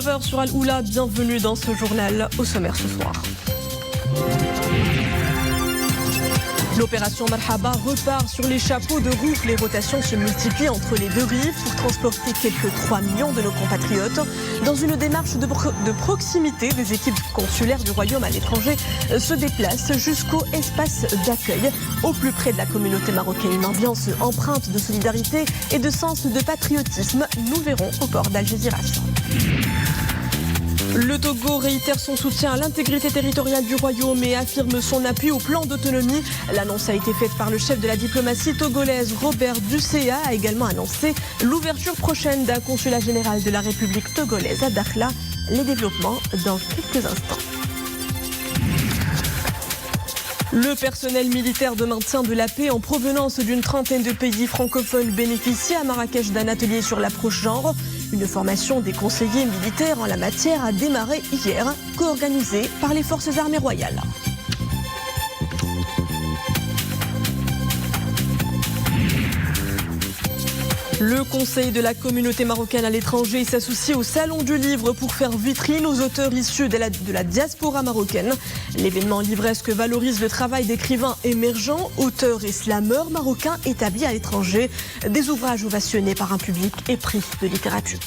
19h sur Al-Oula, bienvenue dans ce journal. Au sommaire ce soir. L'opération Marhaba repart sur les chapeaux de roue. Les rotations se multiplient entre les deux rives pour transporter quelques 3 millions de nos compatriotes. Dans une démarche de proximité, des équipes consulaires du Royaume à l'étranger se déplacent jusqu'au espace d'accueil, au plus près de la communauté marocaine. Une ambiance empreinte de solidarité et de sens de patriotisme. Nous verrons au port d'Algésiras. Le Togo réitère son soutien à l'intégrité territoriale du Royaume et affirme son appui au plan d'autonomie. L'annonce a été faite par le chef de la diplomatie togolaise, Robert Ducea, a également annoncé l'ouverture prochaine d'un consulat général de la République togolaise à Dakhla. Les développements dans quelques instants. Le personnel militaire de maintien de la paix en provenance d'une trentaine de pays francophones bénéficie à Marrakech d'un atelier sur l'approche genre. Une formation des conseillers militaires en la matière a démarré hier, co-organisée par les forces armées royales. Le Conseil de la communauté marocaine à l'étranger s'associe au Salon du Livre pour faire vitrine aux auteurs issus de la diaspora marocaine. L'événement livresque valorise le travail d'écrivains émergents, auteurs et slameurs marocains établis à l'étranger. Des ouvrages ovationnés par un public épris de littérature.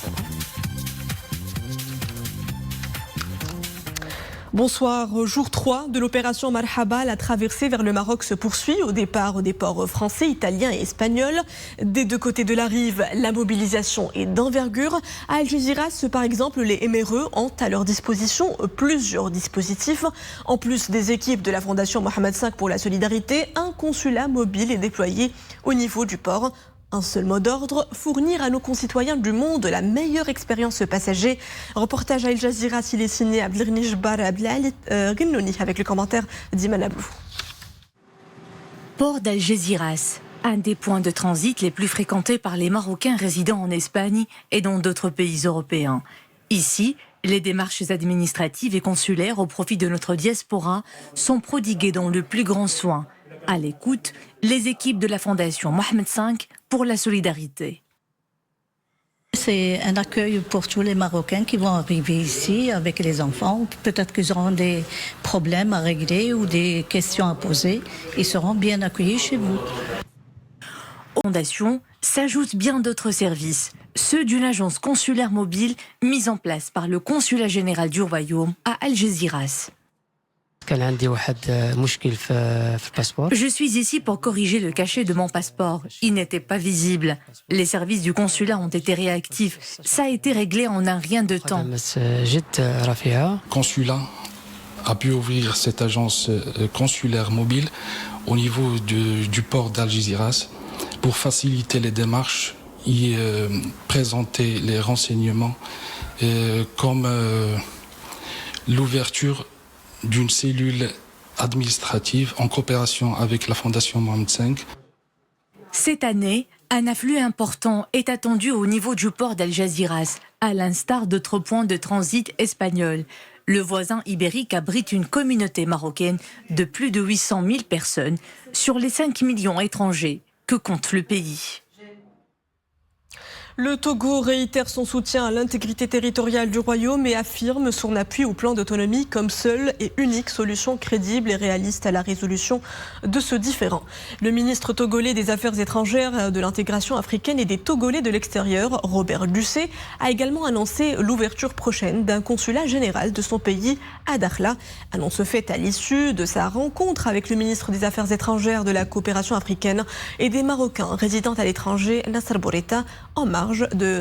Bonsoir. Jour 3 de l'opération Marhaba. La traversée vers le Maroc se poursuit au départ des ports français, italiens et espagnols. Des deux côtés de la rive, la mobilisation est d'envergure. À Algésiras, par exemple, les MRE ont à leur disposition plusieurs dispositifs. En plus des équipes de la Fondation Mohamed V pour la solidarité, un consulat mobile est déployé au niveau du port. Un seul mot d'ordre, fournir à nos concitoyens du monde la meilleure expérience passager. Reportage à Al Jazeera, il est signé Abdelghani Bar Ghinouni avec le commentaire d'Iman Abou. Port d'Algésiras, un des points de transit les plus fréquentés par les Marocains résidant en Espagne et dans d'autres pays européens. Ici, les démarches administratives et consulaires au profit de notre diaspora sont prodiguées dans le plus grand soin. À l'écoute, les équipes de la Fondation Mohamed V pour la solidarité. C'est un accueil pour tous les Marocains qui vont arriver ici avec les enfants. Peut-être qu'ils auront des problèmes à régler ou des questions à poser. Ils seront bien accueillis chez vous. Aux fondations s'ajoutent bien d'autres services, ceux d'une agence consulaire mobile mise en place par le consulat général du Royaume à Algésiras. Je suis ici pour corriger le cachet de mon passeport. Il n'était pas visible. Les services du consulat ont été réactifs. Ça a été réglé en un rien de temps. Le consulat a pu ouvrir cette agence consulaire mobile au niveau du port d'Algésiras pour faciliter les démarches et présenter les renseignements comme l'ouverture d'une cellule administrative en coopération avec la Fondation Mohamed V. Cette année, un afflux important est attendu au niveau du port d'Algésiras, à l'instar d'autres points de transit espagnols. Le voisin ibérique abrite une communauté marocaine de plus de 800 000 personnes sur les 5 millions étrangers que compte le pays. Le Togo réitère son soutien à l'intégrité territoriale du Royaume et affirme son appui au plan d'autonomie comme seule et unique solution crédible et réaliste à la résolution de ce différend. Le ministre togolais des Affaires étrangères, de l'intégration africaine et des Togolais de l'extérieur, Robert Ducea, a également annoncé l'ouverture prochaine d'un consulat général de son pays à Dakhla. Annonce faite à l'issue de sa rencontre avec le ministre des Affaires étrangères, de la coopération africaine et des Marocains résidant à l'étranger, Nasser Bourita, en marge de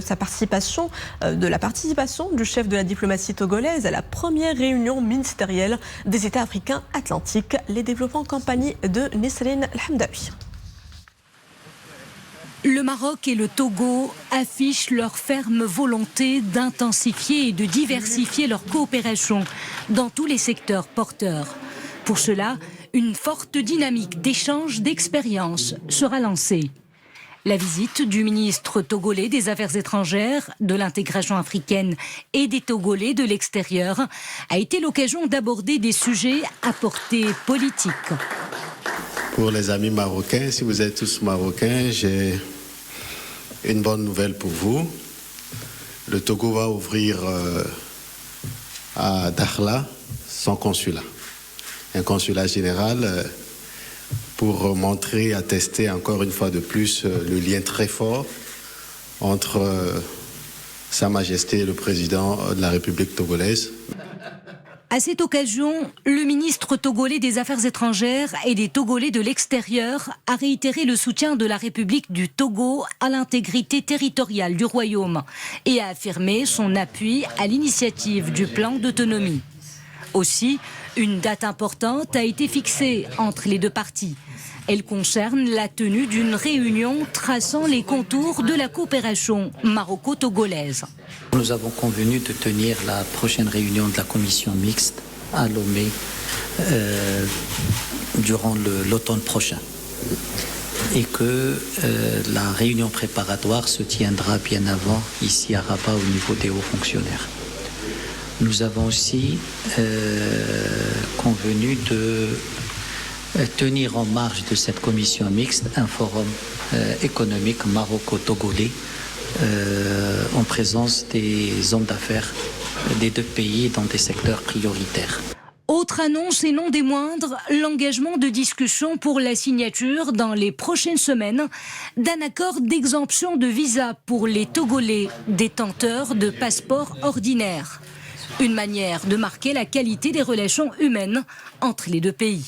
la participation du chef de la diplomatie togolaise à la première réunion ministérielle des États africains atlantiques. Les développements en compagnie de Nesrine El-Hamdawi. Le Maroc et le Togo affichent leur ferme volonté d'intensifier et de diversifier leur coopération dans tous les secteurs porteurs. Pour cela, une forte dynamique d'échange d'expériences sera lancée. La visite du ministre togolais des Affaires étrangères, de l'intégration africaine et des Togolais de l'extérieur a été l'occasion d'aborder des sujets à portée politique. Pour les amis marocains, si vous êtes tous marocains, j'ai une bonne nouvelle pour vous. le Togo va ouvrir à Dakhla son consulat. Un consulat général pour montrer, attester encore une fois de plus le lien très fort entre Sa Majesté et le président de la République togolaise. À cette occasion, le ministre togolais des Affaires étrangères et des Togolais de l'extérieur a réitéré le soutien de la République du Togo à l'intégrité territoriale du royaume et a affirmé son appui à l'initiative du plan d'autonomie. Aussi, une date importante a été fixée entre les deux parties. Elle concerne la tenue d'une réunion traçant les contours de la coopération maroco-togolaise. Nous avons convenu de tenir la prochaine réunion de la commission mixte à Lomé durant l'automne prochain. Et que la réunion préparatoire se tiendra bien avant ici à Rabat au niveau des hauts fonctionnaires. Nous avons aussi convenu de tenir en marge de cette commission mixte un forum économique maroco-togolais en présence des hommes d'affaires des deux pays dans des secteurs prioritaires. Autre annonce et non des moindres, l'engagement de discussion pour la signature dans les prochaines semaines d'un accord d'exemption de visa pour les Togolais détenteurs de passeports ordinaires. Une manière de marquer la qualité des relations humaines entre les deux pays.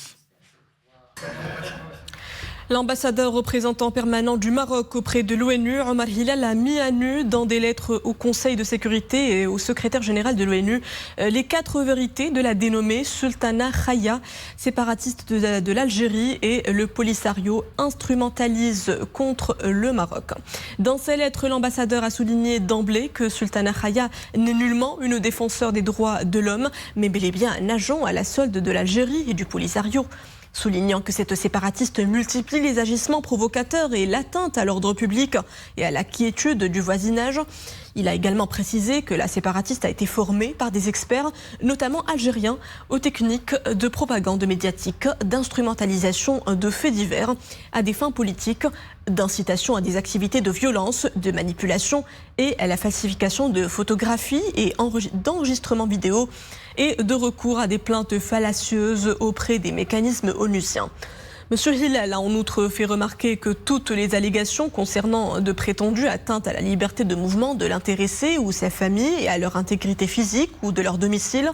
L'ambassadeur représentant permanent du Maroc auprès de l'ONU, Omar Hilal, a mis à nu dans des lettres au Conseil de sécurité et au secrétaire général de l'ONU les 4 vérités de la dénommée Sultana Khaya, séparatiste de l'Algérie, et le Polisario instrumentalise contre le Maroc. Dans ces lettres, l'ambassadeur a souligné d'emblée que Sultana Khaya n'est nullement une défenseur des droits de l'homme, mais bel et bien un agent à la solde de l'Algérie et du Polisario. Soulignant que cette séparatiste multiplie les agissements provocateurs et l'atteinte à l'ordre public et à la quiétude du voisinage. Il a également précisé que la séparatiste a été formée par des experts, notamment algériens, aux techniques de propagande médiatique, d'instrumentalisation de faits divers à des fins politiques, d'incitation à des activités de violence, de manipulation et à la falsification de photographies et d'enregistrements vidéo et de recours à des plaintes fallacieuses auprès des mécanismes onusiens. Monsieur Hilal a en outre fait remarquer que toutes les allégations concernant de prétendues atteintes à la liberté de mouvement de l'intéressé ou sa famille et à leur intégrité physique ou de leur domicile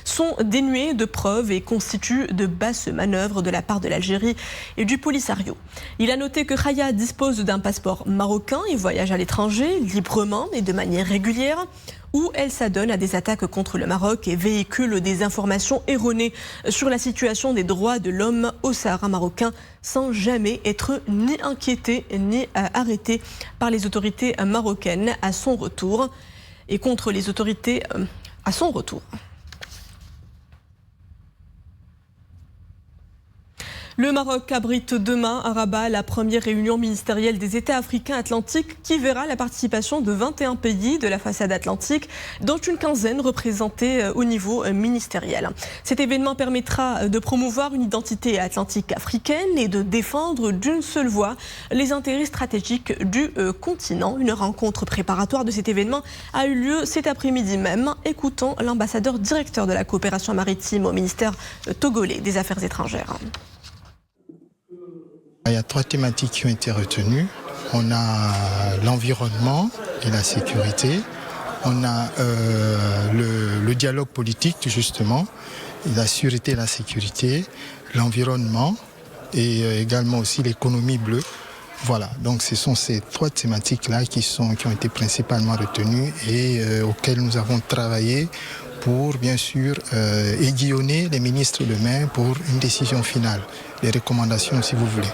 sont dénuées de preuves et constituent de basses manœuvres de la part de l'Algérie et du Polisario. Il a noté que Khaya dispose d'un passeport marocain et voyage à l'étranger librement et de manière régulière, où elle s'adonne à des attaques contre le Maroc et véhicule des informations erronées sur la situation des droits de l'homme au Sahara marocain sans jamais être ni inquiétée ni arrêtée par les autorités marocaines à son retour et contre les autorités à son retour. Le Maroc abrite demain à Rabat la première réunion ministérielle des États africains atlantiques qui verra la participation de 21 pays de la façade atlantique, dont une quinzaine représentés au niveau ministériel. Cet événement permettra de promouvoir une identité atlantique africaine et de défendre d'une seule voix les intérêts stratégiques du continent. Une rencontre préparatoire de cet événement a eu lieu cet après-midi même. Écoutons l'ambassadeur directeur de la coopération maritime au ministère togolais des Affaires étrangères. Il y a 3 thématiques qui ont été retenues. On a l'environnement et la sécurité. On a le dialogue politique, justement, et la sûreté et la sécurité, l'environnement et également aussi l'économie bleue. Voilà, donc ce sont ces 3 thématiques-là qui ont été principalement retenues et auxquelles nous avons travaillé pour, bien sûr, aiguillonner les ministres demain pour une décision finale. Les recommandations, si vous voulez.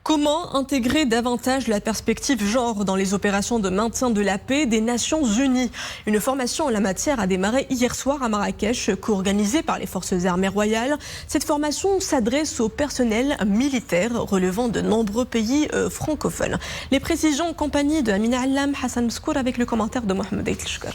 Comment intégrer davantage la perspective genre dans les opérations de maintien de la paix des Nations Unies? Une formation en la matière a démarré hier soir à Marrakech, co-organisée par les forces armées royales. Cette formation s'adresse au personnel militaire relevant de nombreux pays francophones. Les précisions en compagnie de Amina Allam, Hassan Mskour avec le commentaire de Mohamed Aït Shkar.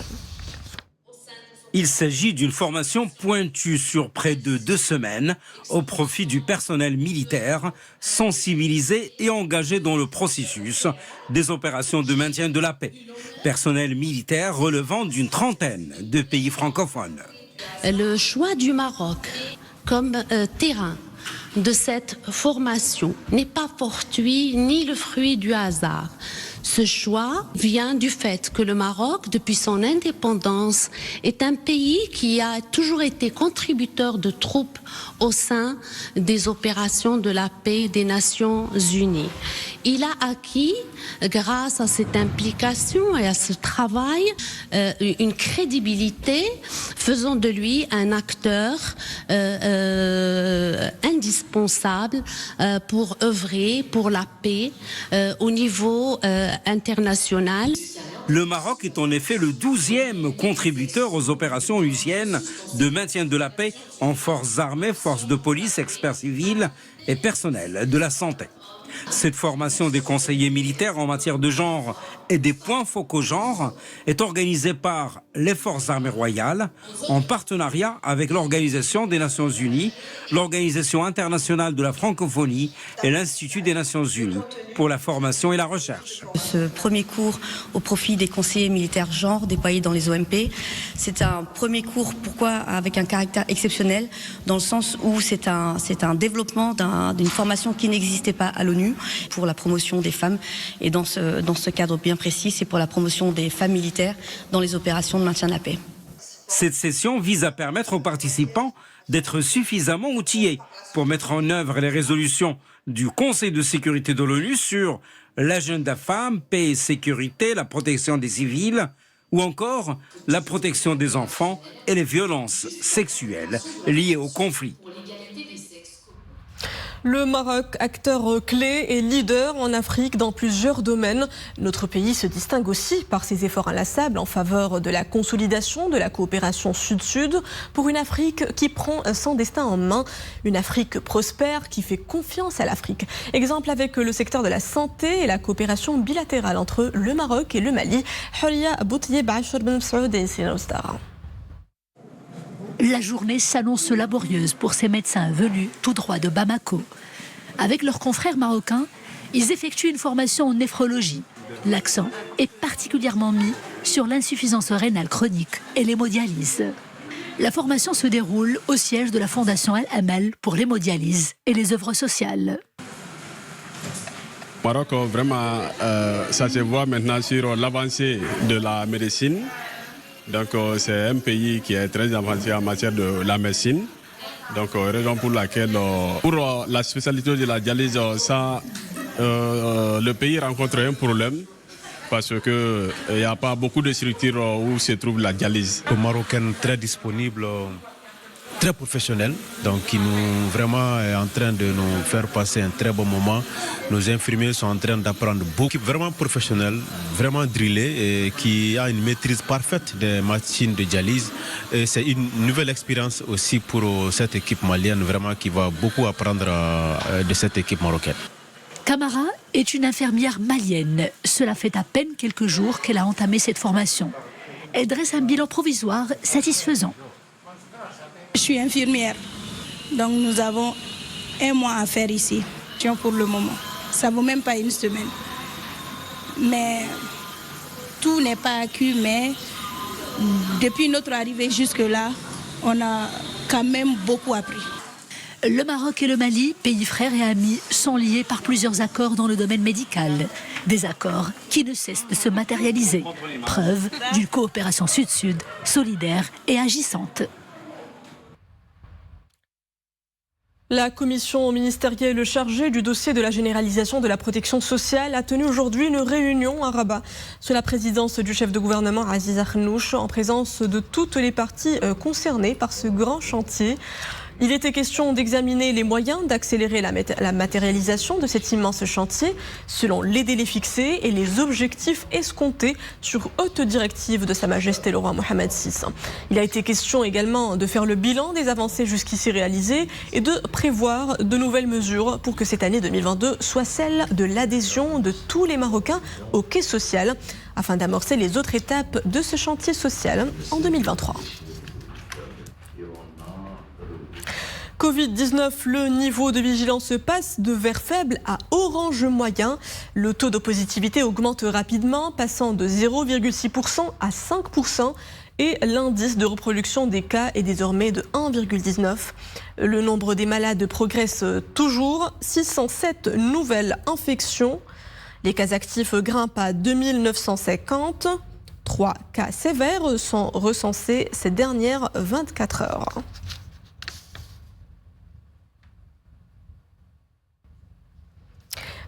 Il s'agit d'une formation pointue sur près de 2 semaines au profit du personnel militaire, sensibilisé et engagé dans le processus des opérations de maintien de la paix. Personnel militaire relevant d'une 30aine de pays francophones. Le choix du Maroc comme terrain de cette formation n'est pas fortuit ni le fruit du hasard. Ce choix vient du fait que le Maroc, depuis son indépendance, est un pays qui a toujours été contributeur de troupes au sein des opérations de la paix des Nations Unies. Il a acquis, grâce à cette implication et à ce travail, une crédibilité faisant de lui un acteur indispensable pour œuvrer pour la paix au niveau international. Le Maroc est en effet le 12e contributeur aux opérations onusiennes de maintien de la paix en forces armées, forces de police, experts civils et personnel de la santé. Cette formation des conseillers militaires en matière de genre et des points focaux genre est organisée par les Forces armées royales en partenariat avec l'Organisation des Nations Unies, l'Organisation internationale de la francophonie et l'Institut des Nations Unies pour la formation et la recherche. Ce premier cours au profit des conseillers militaires genre déployés dans les OMP, c'est un premier cours, pourquoi avec un caractère exceptionnel, dans le sens où c'est un développement d'une formation qui n'existait pas à l'ONU pour la promotion des femmes, et dans ce cadre bien précis, c'est pour la promotion des femmes militaires dans les opérations de maintien de la paix. Cette session vise à permettre aux participants d'être suffisamment outillés pour mettre en œuvre les résolutions du Conseil de sécurité de l'ONU sur l'agenda femmes, paix et sécurité, la protection des civils ou encore la protection des enfants et les violences sexuelles liées au conflit. Le Maroc, acteur clé et leader en Afrique dans plusieurs domaines. Notre pays se distingue aussi par ses efforts inlassables en faveur de la consolidation de la coopération sud-sud pour une Afrique qui prend son destin en main. Une Afrique prospère qui fait confiance à l'Afrique. Exemple avec le secteur de la santé et la coopération bilatérale entre le Maroc et le Mali. Huria Boutieb, Achour Ben Saoud et Sina Oustara. La journée s'annonce laborieuse pour ces médecins venus tout droit de Bamako. Avec leurs confrères marocains, ils effectuent une formation en néphrologie. L'accent est particulièrement mis sur l'insuffisance rénale chronique et l'hémodialyse. La formation se déroule au siège de la Fondation Al-Amal pour l'hémodialyse et les œuvres sociales. Maroc, vraiment, ça se voit maintenant sur l'avancée de la médecine. Donc c'est un pays qui est très avancé en matière de la médecine. Donc raison pour laquelle pour la spécialité de la dialyse, le pays rencontre un problème parce qu'il n'y a pas beaucoup de structures où se trouve la dialyse. Le Marocain très disponible, très professionnel, donc qui nous vraiment est en train de nous faire passer un très bon moment. Nos infirmiers sont en train d'apprendre beaucoup, vraiment professionnel, vraiment drillé et qui a une maîtrise parfaite des machines de dialyse. Et c'est une nouvelle expérience aussi pour cette équipe malienne, vraiment qui va beaucoup apprendre de cette équipe marocaine. Camara est une infirmière malienne. Cela fait à peine quelques jours qu'elle a entamé cette formation. Elle dresse un bilan provisoire satisfaisant. Je suis infirmière, donc nous avons 1 mois à faire ici, pour le moment. Ça ne vaut même pas 1 semaine. Mais tout n'est pas acquis, mais depuis notre arrivée jusque-là, on a quand même beaucoup appris. Le Maroc et le Mali, pays frères et amis, sont liés par plusieurs accords dans le domaine médical. Des accords qui ne cessent de se matérialiser. Preuve d'une coopération sud-sud, solidaire et agissante. La commission ministérielle chargée du dossier de la généralisation de la protection sociale a tenu aujourd'hui une réunion à Rabat sous la présidence du chef de gouvernement Aziz Akhnouch en présence de toutes les parties concernées par ce grand chantier. Il était question d'examiner les moyens d'accélérer la matérialisation de cet immense chantier selon les délais fixés et les objectifs escomptés sur haute directive de Sa Majesté le roi Mohammed VI. Il a été question également de faire le bilan des avancées jusqu'ici réalisées et de prévoir de nouvelles mesures pour que cette année 2022 soit celle de l'adhésion de tous les Marocains au quai social afin d'amorcer les autres étapes de ce chantier social en 2023. Covid-19, le niveau de vigilance passe de vert faible à orange moyen. Le taux de positivité augmente rapidement, passant de 0,6% à 5%. Et l'indice de reproduction des cas est désormais de 1,19. Le nombre des malades progresse toujours. 607 nouvelles infections. Les cas actifs grimpent à 2950. 3 cas sévères sont recensés ces dernières 24 heures.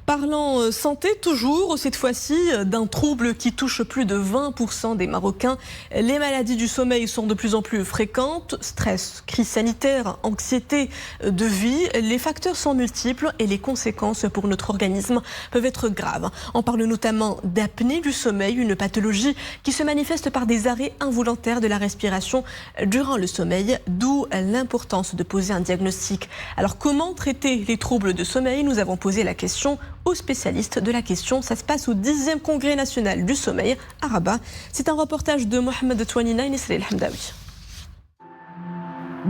Parlant santé toujours, cette fois-ci d'un trouble qui touche plus de 20% des Marocains. Les maladies du sommeil sont de plus en plus fréquentes. Stress, crise sanitaire, anxiété de vie. Les facteurs sont multiples et les conséquences pour notre organisme peuvent être graves. On parle notamment d'apnée du sommeil, une pathologie qui se manifeste par des arrêts involontaires de la respiration durant le sommeil, d'où l'importance de poser un diagnostic. Alors comment traiter les troubles de sommeil? Nous avons posé la question aux spécialistes de la question. Ça se passe au 10e congrès national du sommeil à Rabat. C'est un reportage de Mohamed Touanina et Nesré El Hamdawi.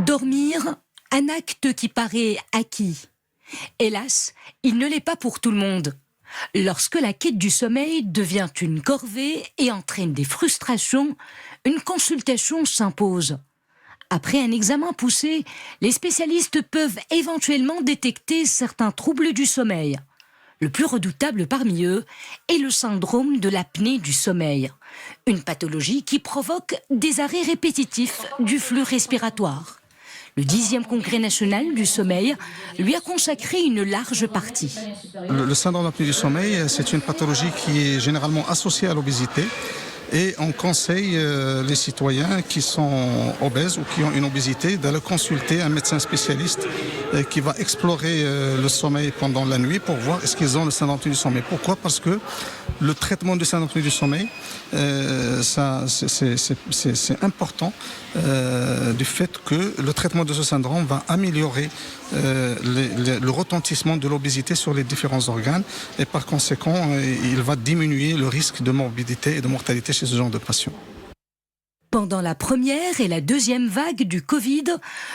Dormir, un acte qui paraît acquis. Hélas, il ne l'est pas pour tout le monde. Lorsque la quête du sommeil devient une corvée et entraîne des frustrations, une consultation s'impose. Après un examen poussé, les spécialistes peuvent éventuellement détecter certains troubles du sommeil. Le plus redoutable parmi eux est le syndrome de l'apnée du sommeil, une pathologie qui provoque des arrêts répétitifs du flux respiratoire. Le 10e congrès national du sommeil lui a consacré une large partie. Le syndrome d'apnée du sommeil, c'est une pathologie qui est généralement associée à l'obésité. Et on conseille les citoyens qui sont obèses ou qui ont une obésité d'aller consulter un médecin spécialiste qui va explorer le sommeil pendant la nuit pour voir est-ce qu'ils ont le syndrome du sommeil. Pourquoi? Parce que le traitement du syndrome du sommeil, c'est important du fait que le traitement de ce syndrome va améliorer le retentissement de l'obésité sur les différents organes et par conséquent, il va diminuer le risque de morbidité et de mortalité chez ce genre de patients. Pendant la première et la deuxième vague du Covid,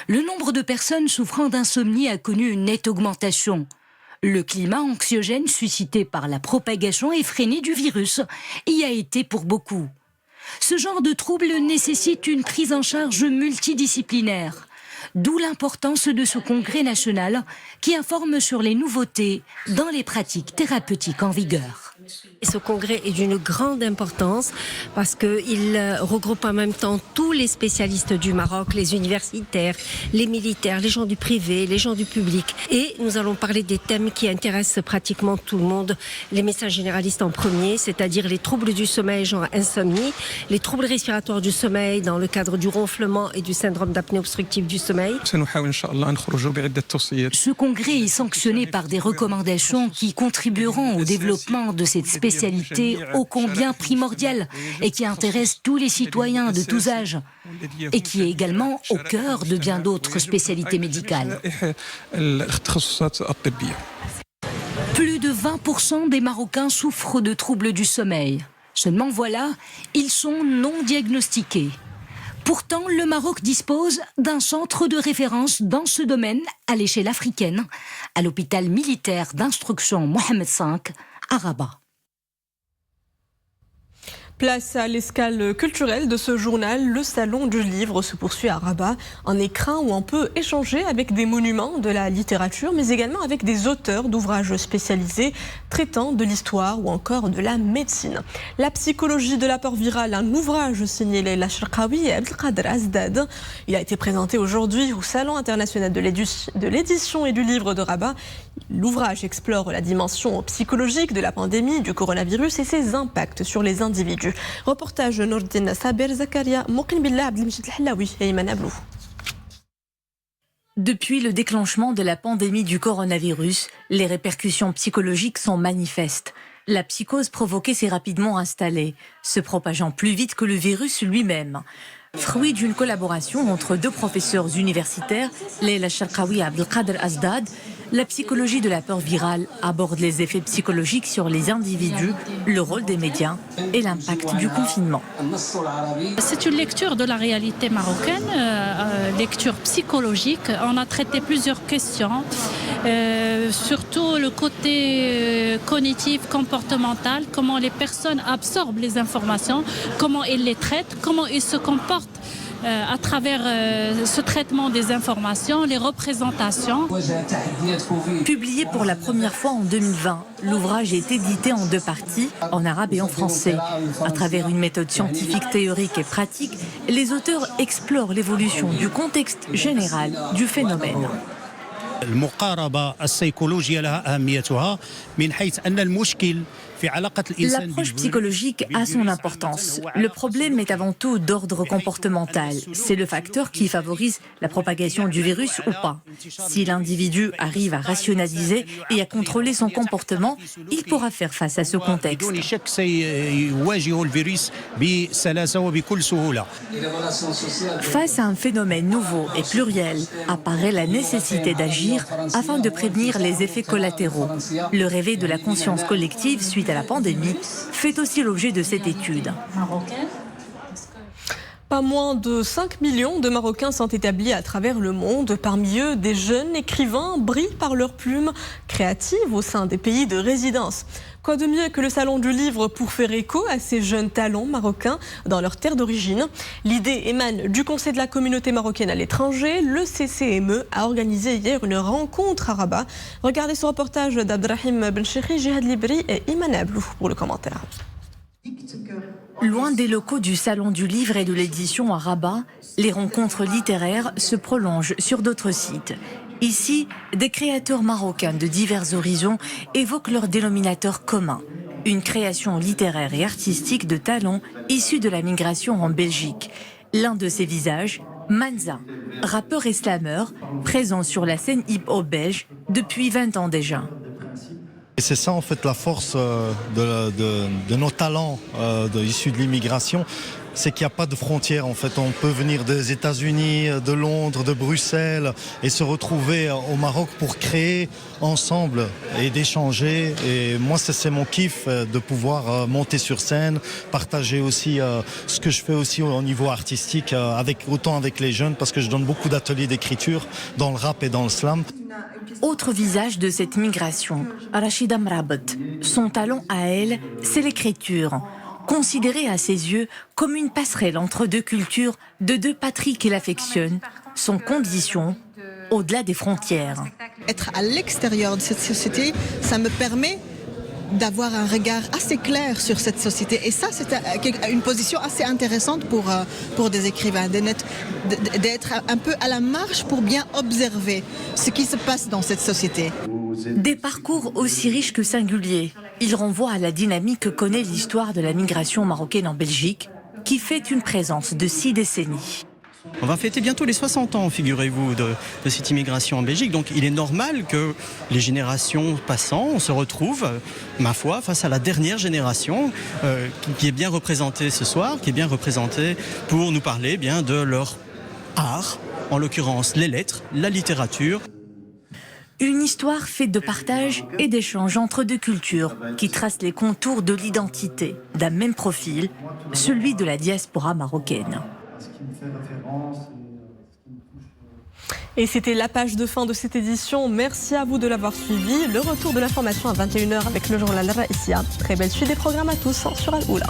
le nombre de personnes souffrant d'insomnie a connu une nette augmentation. Le climat anxiogène suscité par la propagation effrénée du virus y a été pour beaucoup. Ce genre de trouble nécessite une prise en charge multidisciplinaire. D'où l'importance de ce congrès national qui informe sur les nouveautés dans les pratiques thérapeutiques en vigueur. Ce congrès est d'une grande importance parce qu'il regroupe en même temps tous les spécialistes du Maroc, les universitaires, les militaires, les gens du privé, les gens du public. Et nous allons parler des thèmes qui intéressent pratiquement tout le monde. Les médecins généralistes en premier, c'est-à-dire les troubles du sommeil, genre insomnie, les troubles respiratoires du sommeil dans le cadre du ronflement et du syndrome d'apnée obstructive du sommeil. Ce congrès est sanctionné par des recommandations qui contribueront au développement de cette spécialité ô combien primordiale et qui intéresse tous les citoyens de tous âges et qui est également au cœur de bien d'autres spécialités médicales. Plus de 20% des Marocains souffrent de troubles du sommeil. Seulement voilà, ils sont non diagnostiqués. Pourtant, le Maroc dispose d'un centre de référence dans ce domaine à l'échelle africaine, à l'hôpital militaire d'instruction Mohamed V à Rabat. Place à l'escale culturelle de ce journal. Le salon du livre se poursuit à Rabat, un écrin où on peut échanger avec des monuments de la littérature, mais également avec des auteurs d'ouvrages spécialisés traitant de l'histoire ou encore de la médecine. La psychologie de la peur virale, un ouvrage signé Leila Cherkaoui et Abdelkader Azdad. Il a été présenté aujourd'hui au Salon international de l'édition et du livre de Rabat. L'ouvrage explore la dimension psychologique de la pandémie du coronavirus et ses impacts sur les individus. Reportage Nordin Saber Zakaria, Mokin Billah, Abdelmjid Lahlaoui et Iman Ablou. Depuis le déclenchement de la pandémie du coronavirus, les répercussions psychologiques sont manifestes. La psychose provoquée s'est rapidement installée, se propageant plus vite que le virus lui-même. Fruit d'une collaboration entre deux professeurs universitaires, Leila Sharqawi et Abdelkader Asdad, la psychologie de la peur virale aborde les effets psychologiques sur les individus, le rôle des médias et l'impact du confinement. C'est une lecture de la réalité marocaine, lecture psychologique. On a traité plusieurs questions, surtout le côté cognitif, comportemental, comment les personnes absorbent les informations, comment ils les traitent, comment ils se comportent à travers ce traitement des informations, les représentations. Publié pour la première fois en 2020, l'ouvrage est édité en deux parties, en arabe et en français. À travers une méthode scientifique, théorique et pratique, les auteurs explorent l'évolution du contexte général du phénomène. L'approche psychologique a son importance. Le problème est avant tout d'ordre comportemental. C'est le facteur qui favorise la propagation du virus ou pas. Si l'individu arrive à rationaliser et à contrôler son comportement, il pourra faire face à ce contexte. Face à un phénomène nouveau et pluriel, apparaît la nécessité d'agir afin de prévenir les effets collatéraux. Le réveil de la conscience collective suite à la pandémie fait aussi l'objet de cette étude. Pas moins de 5 millions de Marocains sont établis à travers le monde. Parmi eux, des jeunes écrivains brillent par leurs plumes créatives au sein des pays de résidence. Quoi de mieux que le salon du livre pour faire écho à ces jeunes talents marocains dans leur terre d'origine? L'idée émane du Conseil de la communauté marocaine à l'étranger. Le CCME a organisé hier une rencontre à Rabat. Regardez ce reportage d'Abdrahim Benchekhi, Jihad Libri et Iman Ablou pour le commentaire. Loin des locaux du Salon du Livre et de l'édition à Rabat, les rencontres littéraires se prolongent sur d'autres sites. Ici, des créateurs marocains de divers horizons évoquent leur dénominateur commun, une création littéraire et artistique de talents issus de la migration en Belgique. L'un de ces visages, Manza, rappeur et slameur, présent sur la scène hip-hop belge depuis 20 ans déjà. Et c'est ça en fait la force de nos talents issus de l'immigration, c'est qu'il n'y a pas de frontières en fait. On peut venir des États-Unis, de Londres, de Bruxelles et se retrouver au Maroc pour créer ensemble et d'échanger. Et moi c'est mon kiff de pouvoir monter sur scène, partager aussi ce que je fais aussi au niveau artistique, autant avec les jeunes parce que je donne beaucoup d'ateliers d'écriture dans le rap et dans le slam. Autre visage de cette migration, Rachida Mrabet. Son talent à elle, c'est l'écriture. Considérée à ses yeux comme une passerelle entre deux cultures, de deux patries qu'il affectionne, son condition au-delà des frontières. Être à l'extérieur de cette société, ça me permet d'avoir un regard assez clair sur cette société. Et ça, c'est une position assez intéressante pour des écrivains, d'être un peu à la marge pour bien observer ce qui se passe dans cette société. Des parcours aussi riches que singuliers. Ils renvoient à la dynamique que connaît l'histoire de la migration marocaine en Belgique, qui fait une présence de 6 décennies. On va fêter bientôt les 60 ans, figurez-vous, de cette immigration en Belgique. Donc il est normal que les générations passant, on se retrouve, ma foi, face à la dernière génération qui est bien représentée ce soir, qui est bien représentée pour nous parler bien de leur art, en l'occurrence les lettres, la littérature. Une histoire faite de partage et d'échanges entre deux cultures qui trace les contours de l'identité d'un même profil, celui de la diaspora marocaine. Et c'était la page de fin de cette édition. Merci à vous de l'avoir suivi. Le retour de l'information à 21h avec le journal Raïsia. Très belle suite des programmes à tous sur Al-Oula.